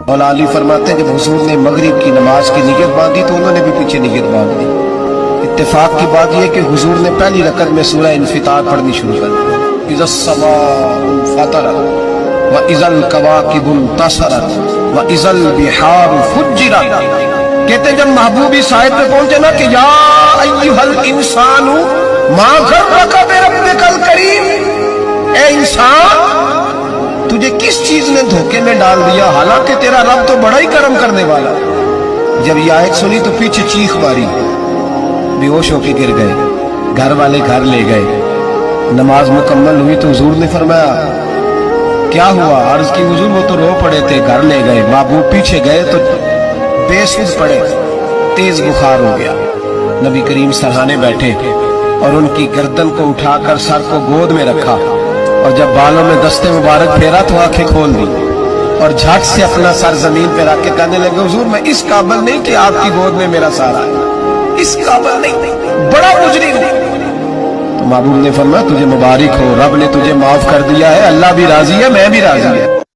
مولا علی فرماتے ہیں جب حضور نے مغرب کی نماز کی نیت باندھی تو انہوں نے بھی پیچھے نیت باندھ دی۔ اتفاق کی بات یہ کہ حضور نے پہلی رکعت میں سورہ انفطار پڑھنی شروع کر دی، اذا السماء انفطرت واذا الکواکب انتصرت واذا البحار فجرت۔ کہتے ہیں جب محبوب اس آیت پہ پہنچے نا کہ یا ایھا الانسان ما غرک بربک الکریم، اے انسان تجھے کس چیز نے دھوکے میں ڈال دیا، حالانکہ تیرا رب تو بڑا ہی کرم کرنے والا۔ جب یہ آیت سنی تو پیچھے چیخ ماری، بے ہوش ہو کے گر گئے، گھر والے گھر لے گئے۔ نماز مکمل ہوئی تو حضور نے فرمایا کیا ہوا؟ عرض کی حضور وہ تو رو پڑے تھے، گھر لے گئے۔ محبوب پیچھے گئے تو بے سود پڑے، تیز بخار ہو گیا۔ نبی کریم سرہانے بیٹھے اور ان کی گردن کو اٹھا کر سر کو گود میں رکھا، اور جب بالوں میں دستے مبارک پھیرا تو آنکھیں کھول دی اور جھٹ سے اپنا سر زمین پہ رکھ کے کہنے لگے حضور میں اس قابل نہیں کہ آپ کی گود میں میرا سارا ہے، اس قابل نہیں، بڑا مجرم ہوں۔ تو محبوب نے فرمایا تجھے مبارک ہو، رب نے تجھے معاف کر دیا ہے، اللہ بھی راضی ہے، میں بھی راضی ہے۔